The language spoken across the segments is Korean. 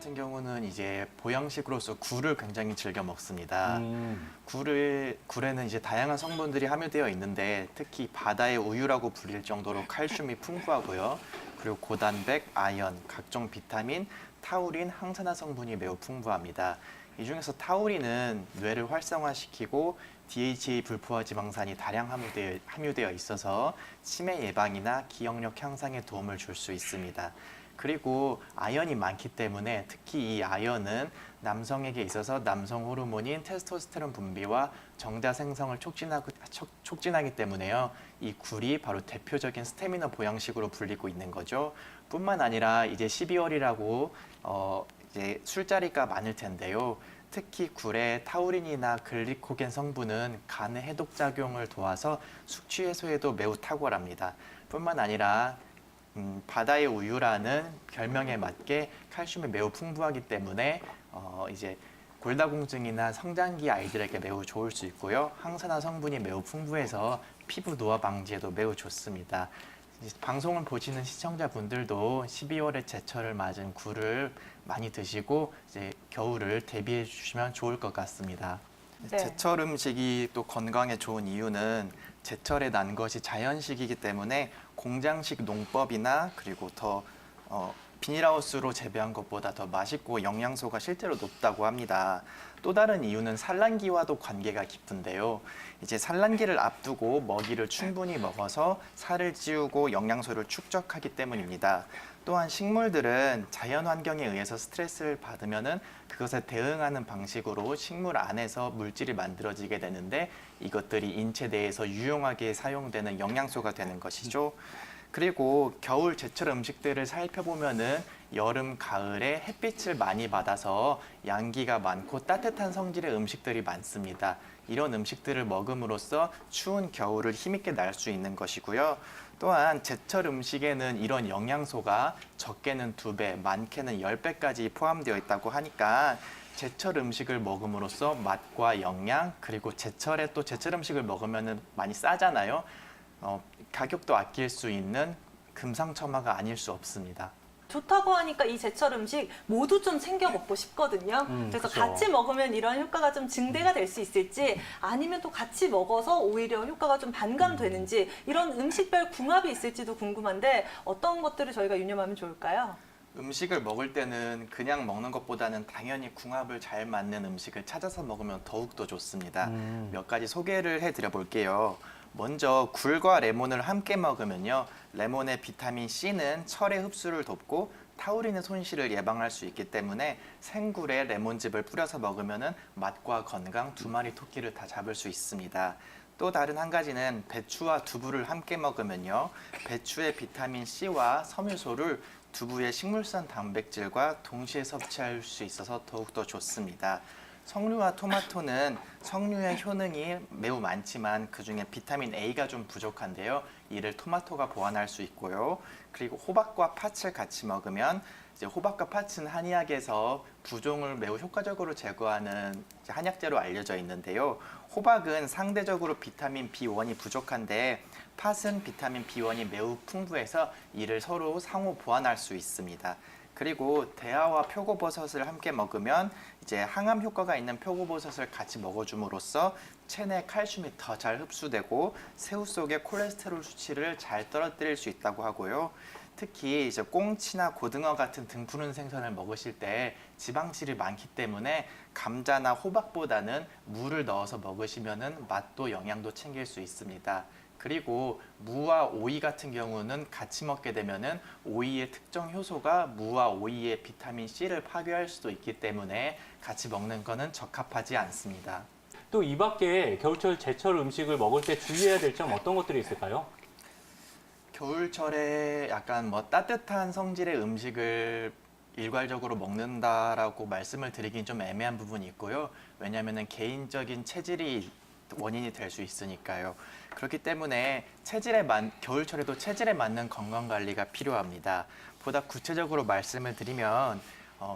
같은 경우는 이제 보양식으로서 굴을 굉장히 즐겨 먹습니다. 굴에는 이제 다양한 성분들이 함유되어 있는데 특히 바다의 우유라고 불릴 정도로 칼슘이 풍부하고요. 그리고 고단백, 아연, 각종 비타민, 타우린, 항산화 성분이 매우 풍부합니다. 이 중에서 타우린은 뇌를 활성화시키고 DHA 불포화 지방산이 다량 함유되어 있어서 치매 예방이나 기억력 향상에 도움을 줄 수 있습니다. 그리고 아연이 많기 때문에 특히 이 아연은 남성에게 있어서 남성 호르몬인 테스토스테론 분비와 정자 생성을 촉진하기 때문에요. 이 굴이 바로 대표적인 스태미너 보양식으로 불리고 있는 거죠. 뿐만 아니라 이제 12월이라고 이제 술자리가 많을 텐데요. 특히 굴의 타우린이나 글리코겐 성분은 간의 해독 작용을 도와서 숙취 해소에도 매우 탁월합니다. 뿐만 아니라 바다의 우유라는 별명에 맞게 칼슘이 매우 풍부하기 때문에 이제 골다공증이나 성장기 아이들에게 매우 좋을 수 있고요. 항산화 성분이 매우 풍부해서 피부 노화 방지에도 매우 좋습니다. 방송을 보시는 시청자분들도 12월에 제철을 맞은 굴을 많이 드시고 이제 겨울을 대비해 주시면 좋을 것 같습니다. 네. 제철 음식이 또 건강에 좋은 이유는 제철에 난 것이 자연식이기 때문에 공장식 농법이나 그리고 더 비닐하우스로 재배한 것보다 더 맛있고 영양소가 실제로 높다고 합니다. 또 다른 이유는 산란기와도 관계가 깊은데요. 이제 산란기를 앞두고 먹이를 충분히 먹어서 살을 찌우고 영양소를 축적하기 때문입니다. 또한 식물들은 자연 환경에 의해서 스트레스를 받으면은 그것에 대응하는 방식으로 식물 안에서 물질이 만들어지게 되는데 이것들이 인체 내에서 유용하게 사용되는 영양소가 되는 것이죠. 그리고 겨울 제철 음식들을 살펴보면은 여름, 가을에 햇빛을 많이 받아서 양기가 많고 따뜻한 성질의 음식들이 많습니다. 이런 음식들을 먹음으로써 추운 겨울을 힘있게 날 수 있는 것이고요. 또한 제철 음식에는 이런 영양소가 적게는 2배, 많게는 10배까지 포함되어 있다고 하니까 제철 음식을 먹음으로써 맛과 영양, 그리고 제철에 또 제철 음식을 먹으면 많이 싸잖아요. 가격도 아낄 수 있는 금상첨화가 아닐 수 없습니다. 좋다고 하니까 이 제철 음식 모두 좀 챙겨 먹고 싶거든요. 그래서 그쵸. 같이 먹으면 이런 효과가 좀 증대가 될 수 있을지 아니면 또 같이 먹어서 오히려 효과가 좀 반감되는지 이런 음식별 궁합이 있을지도 궁금한데 어떤 것들을 저희가 유념하면 좋을까요? 음식을 먹을 때는 그냥 먹는 것보다는 당연히 궁합을 잘 맞는 음식을 찾아서 먹으면 더욱더 좋습니다. 몇 가지 소개를 해드려 볼게요. 먼저 굴과 레몬을 함께 먹으면요. 레몬의 비타민 C는 철의 흡수를 돕고 타우린의 손실을 예방할 수 있기 때문에 생굴에 레몬즙을 뿌려서 먹으면 맛과 건강 두 마리 토끼를 다 잡을 수 있습니다. 또 다른 한 가지는 배추와 두부를 함께 먹으면요. 배추의 비타민 C와 섬유소를 두부의 식물성 단백질과 동시에 섭취할 수 있어서 더욱더 좋습니다. 석류와 토마토는 석류의 효능이 매우 많지만 그중에 비타민 A가 좀 부족한데요. 이를 토마토가 보완할 수 있고요. 그리고 호박과 팥을 같이 먹으면 이제 호박과 팥은 한의학에서 부종을 매우 효과적으로 제거하는 한약재로 알려져 있는데요. 호박은 상대적으로 비타민 B1이 부족한데 팥은 비타민 B1이 매우 풍부해서 이를 서로 상호 보완할 수 있습니다. 그리고 대하와 표고버섯을 함께 먹으면 이제 항암 효과가 있는 표고버섯을 같이 먹어줌으로써 체내 칼슘이 더 잘 흡수되고 새우 속의 콜레스테롤 수치를 잘 떨어뜨릴 수 있다고 하고요. 특히 이제 꽁치나 고등어 같은 등푸른 생선을 먹으실 때 지방질이 많기 때문에 감자나 호박보다는 무를 넣어서 먹으시면은 맛도 영양도 챙길 수 있습니다. 그리고 무와 오이 같은 경우는 같이 먹게 되면은 오이의 특정 효소가 무와 오이의 비타민 C를 파괴할 수도 있기 때문에 같이 먹는 거는 적합하지 않습니다. 또 이 밖에 겨울철 제철 음식을 먹을 때 주의해야 될 점 어떤 것들이 있을까요? 겨울철에 약간 따뜻한 성질의 음식을 일괄적으로 먹는다라고 말씀을 드리긴 좀 애매한 부분이 있고요. 왜냐하면 개인적인 체질이 원인이 될 수 있으니까요. 그렇기 때문에 겨울철에도 체질에 맞는 건강 관리가 필요합니다. 보다 구체적으로 말씀을 드리면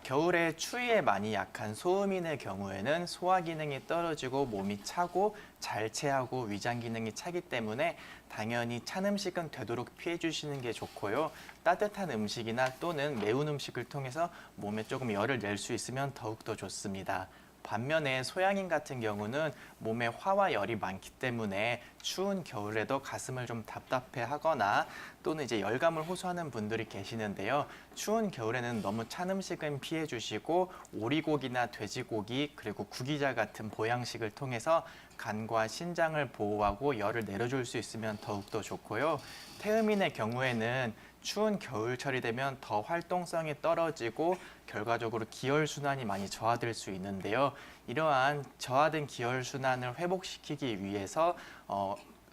겨울에 추위에 많이 약한 소음인의 경우에는 소화 기능이 떨어지고 몸이 차고 잘 체하고 위장 기능이 차기 때문에 당연히 찬 음식은 되도록 피해 주시는 게 좋고요. 따뜻한 음식이나 또는 매운 음식을 통해서 몸에 조금 열을 낼 수 있으면 더욱더 좋습니다. 반면에 소양인 같은 경우는 몸에 화와 열이 많기 때문에 추운 겨울에도 가슴을 좀 답답해 하거나 또는 이제 열감을 호소하는 분들이 계시는데요. 추운 겨울에는 너무 찬 음식은 피해 주시고 오리고기나 돼지고기 그리고 구기자 같은 보양식을 통해서 간과 신장을 보호하고 열을 내려줄 수 있으면 더욱더 좋고요. 태음인의 경우에는 추운 겨울철이 되면 더 활동성이 떨어지고 결과적으로 기혈순환이 많이 저하될 수 있는데요. 이러한 저하된 기혈순환을 회복시키기 위해서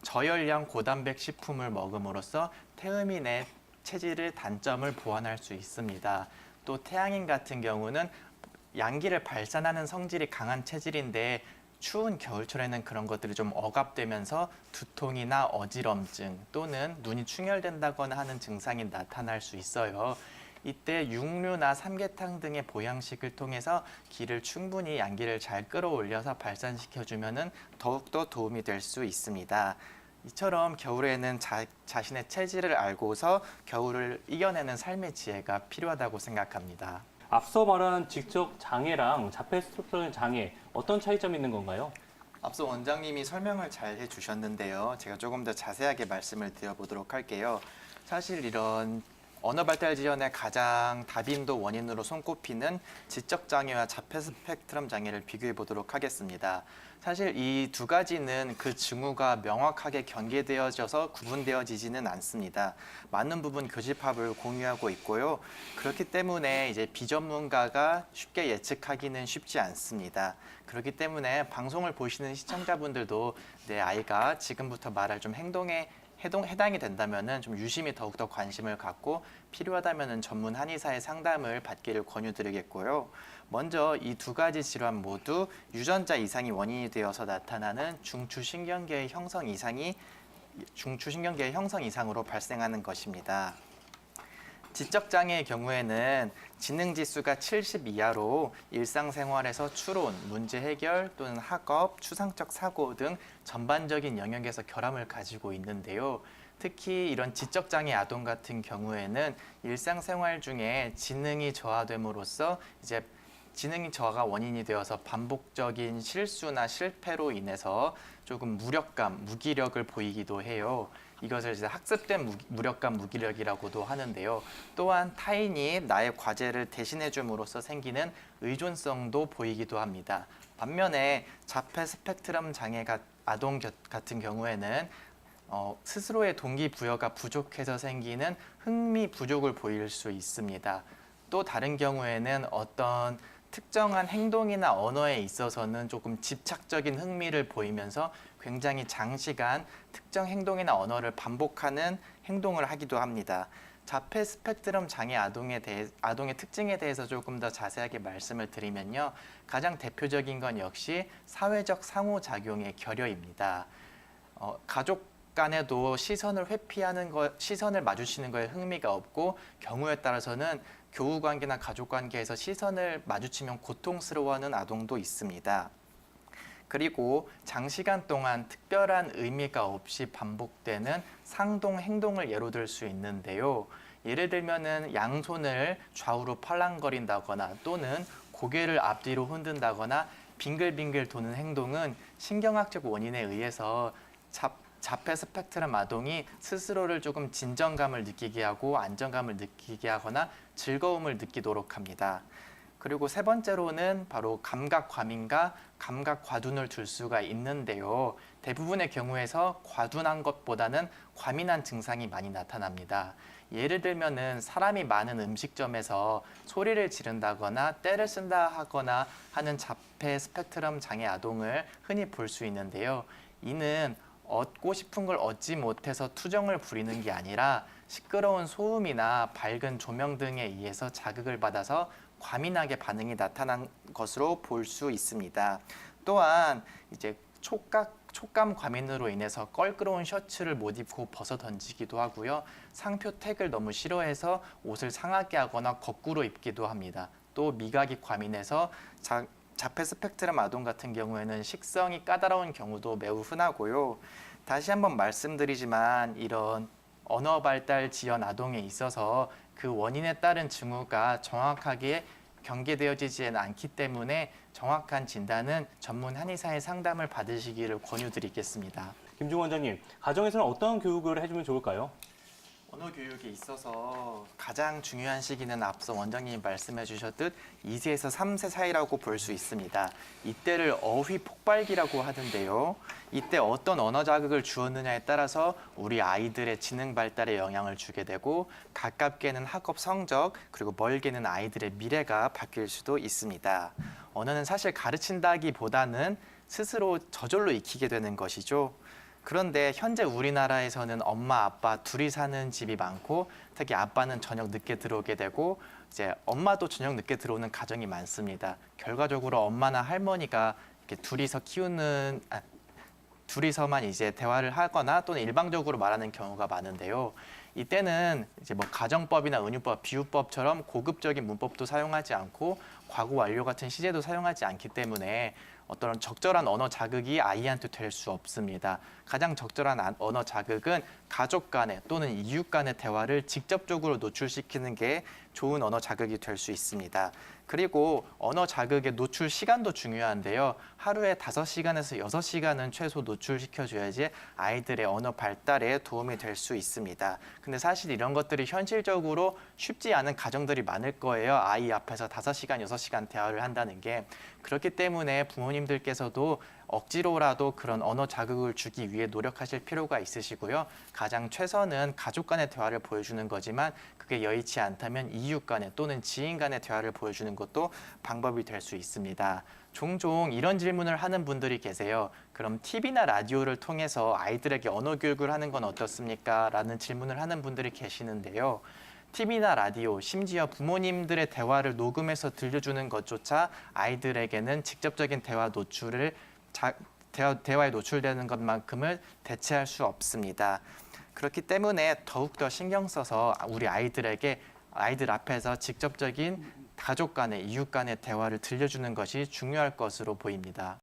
저열량 고단백 식품을 먹음으로써 태음인의 체질의 단점을 보완할 수 있습니다. 또 태양인 같은 경우는 양기를 발산하는 성질이 강한 체질인데 추운 겨울철에는 그런 것들이 좀 억압되면서 두통이나 어지럼증 또는 눈이 충혈된다거나 하는 증상이 나타날 수 있어요. 이때 육류나 삼계탕 등의 보양식을 통해서 기를 충분히 양기를 잘 끌어올려서 발산시켜주면 더욱더 도움이 될 수 있습니다. 이처럼 겨울에는 자신의 체질을 알고서 겨울을 이겨내는 삶의 지혜가 필요하다고 생각합니다. 앞서 말한 직접 장애랑 자폐 스펙트럼 장애 어떤 차이점이 있는 건가요? 앞서 원장님이 설명을 잘 해주셨는데요. 제가 조금 더 자세하게 말씀을 드려보도록 할게요. 사실 이런 언어 발달 지연의 가장 다빈도 원인으로 손꼽히는 지적 장애와 자폐 스펙트럼 장애를 비교해 보도록 하겠습니다. 사실 이 두 가지는 그 징후가 명확하게 경계되어져서 구분되어지지는 않습니다. 많은 부분 교집합을 공유하고 있고요. 그렇기 때문에 이제 비전문가가 쉽게 예측하기는 쉽지 않습니다. 그렇기 때문에 방송을 보시는 시청자분들도 내 아이가 지금부터 말할 좀 행동에 해당이 된다면 좀 유심히 더욱더 관심을 갖고 필요하다면 전문 한의사의 상담을 받기를 권유드리겠고요. 먼저 이 두 가지 질환 모두 유전자 이상이 원인이 되어서 나타나는 중추신경계의 형성 이상으로 발생하는 것입니다. 지적장애의 경우에는 지능지수가 70 이하로 일상생활에서 추론, 문제 해결 또는 학업, 추상적 사고 등 전반적인 영역에서 결함을 가지고 있는데요. 특히 이런 지적장애 아동 같은 경우에는 일상생활 중에 지능이 저하됨으로써 이제 지능 저하가 원인이 되어서 반복적인 실수나 실패로 인해서 조금 무력감, 무기력을 보이기도 해요. 이것을 이제 학습된 무력감, 무기력이라고도 하는데요. 또한 타인이 나의 과제를 대신해 줌으로써 생기는 의존성도 보이기도 합니다. 반면에 자폐 스펙트럼 장애가 아동 같은 경우에는 스스로의 동기부여가 부족해서 생기는 흥미 부족을 보일 수 있습니다. 또 다른 경우에는 어떤 특정한 행동이나 언어에 있어서는 조금 집착적인 흥미를 보이면서 굉장히 장시간 특정 행동이나 언어를 반복하는 행동을 하기도 합니다. 자폐 스펙트럼 장애 아동의 특징에 대해서 조금 더 자세하게 말씀을 드리면요. 가장 대표적인 건 역시 사회적 상호작용의 결여입니다. 가족 간에도 시선을 마주치는 거에 흥미가 없고 경우에 따라서는 교우 관계나 가족 관계에서 시선을 마주치면 고통스러워하는 아동도 있습니다. 그리고 장시간 동안 특별한 의미가 없이 반복되는 상동 행동을 예로 들 수 있는데요. 예를 들면은 양손을 좌우로 팔랑거린다거나 또는 고개를 앞뒤로 흔든다거나 빙글빙글 도는 행동은 신경학적 원인에 의해서 자폐 스펙트럼 아동이 스스로를 조금 진정감을 느끼게 하고 안정감을 느끼게 하거나 즐거움을 느끼도록 합니다. 그리고 세 번째로는 바로 감각 과민과 감각 과둔을 둘 수가 있는데요. 대부분의 경우에서 과둔한 것보다는 과민한 증상이 많이 나타납니다. 예를 들면은 사람이 많은 음식점에서 소리를 지른다거나 떼를 쓴다 하거나 하는 자폐 스펙트럼 장애 아동을 흔히 볼 수 있는데요. 이는 얻고 싶은 걸 얻지 못해서 투정을 부리는 게 아니라 시끄러운 소음이나 밝은 조명 등에 의해서 자극을 받아서 과민하게 반응이 나타난 것으로 볼 수 있습니다. 또한 이제 촉감 과민으로 인해서 껄끄러운 셔츠를 못 입고 벗어 던지기도 하고요. 상표 택을 너무 싫어해서 옷을 상하게 하거나 거꾸로 입기도 합니다. 또 미각이 과민해서 자폐 스펙트럼 아동 같은 경우에는 식성이 까다로운 경우도 매우 흔하고요. 다시 한번 말씀드리지만 이런 언어 발달 지연 아동에 있어서 그 원인에 따른 징후가 정확하게 경계되어지지는 않기 때문에 정확한 진단은 전문 한의사의 상담을 받으시기를 권유드리겠습니다. 김중 원장님, 가정에서는 어떤 교육을 해주면 좋을까요? 언어 교육에 있어서 가장 중요한 시기는 앞서 원장님이 말씀해 주셨듯 2세에서 3세 사이라고 볼 수 있습니다. 이때를 어휘 폭발기라고 하던데요. 이때 어떤 언어 자극을 주었느냐에 따라서 우리 아이들의 지능 발달에 영향을 주게 되고 가깝게는 학업 성적 그리고 멀게는 아이들의 미래가 바뀔 수도 있습니다. 언어는 사실 가르친다기보다는 스스로 저절로 익히게 되는 것이죠. 그런데 현재 우리나라에서는 엄마, 아빠 둘이 사는 집이 많고 특히 아빠는 저녁 늦게 들어오게 되고 이제 엄마도 저녁 늦게 들어오는 가정이 많습니다. 결과적으로 엄마나 할머니가 이렇게 둘이서만 이제 대화를 하거나 또는 일방적으로 말하는 경우가 많은데요. 이때는 이제 뭐 가정법이나 은유법, 비유법처럼 고급적인 문법도 사용하지 않고 과거 완료 같은 시제도 사용하지 않기 때문에 어떤 적절한 언어 자극이 아이한테 될 수 없습니다. 가장 적절한 언어 자극은 가족 간의 또는 이웃 간의 대화를 직접적으로 노출시키는 게 좋은 언어 자극이 될 수 있습니다. 그리고 언어 자극의 노출 시간도 중요한데요. 하루에 5시간에서 6시간은 최소 노출시켜줘야지 아이들의 언어 발달에 도움이 될 수 있습니다. 근데 사실 이런 것들이 현실적으로 쉽지 않은 가정들이 많을 거예요. 아이 앞에서 5시간, 6시간 대화를 한다는 게. 그렇기 때문에 부모님들께서도 억지로라도 그런 언어 자극을 주기 위해 노력하실 필요가 있으시고요. 가장 최선은 가족 간의 대화를 보여주는 거지만 그게 여의치 않다면 이웃 간의 또는 지인 간의 대화를 보여주는 것도 방법이 될 수 있습니다. 종종 이런 질문을 하는 분들이 계세요. 그럼 TV나 라디오를 통해서 아이들에게 언어 교육을 하는 건 어떻습니까? 라는 질문을 하는 분들이 계시는데요. TV나 라디오, 심지어 부모님들의 대화를 녹음해서 들려주는 것조차 아이들에게는 직접적인 대화에 노출되는 것만큼을 대체할 수 없습니다. 그렇기 때문에 더욱더 신경 써서 우리 아이들 앞에서 직접적인 가족 간의 이웃 간의 대화를 들려주는 것이 중요할 것으로 보입니다.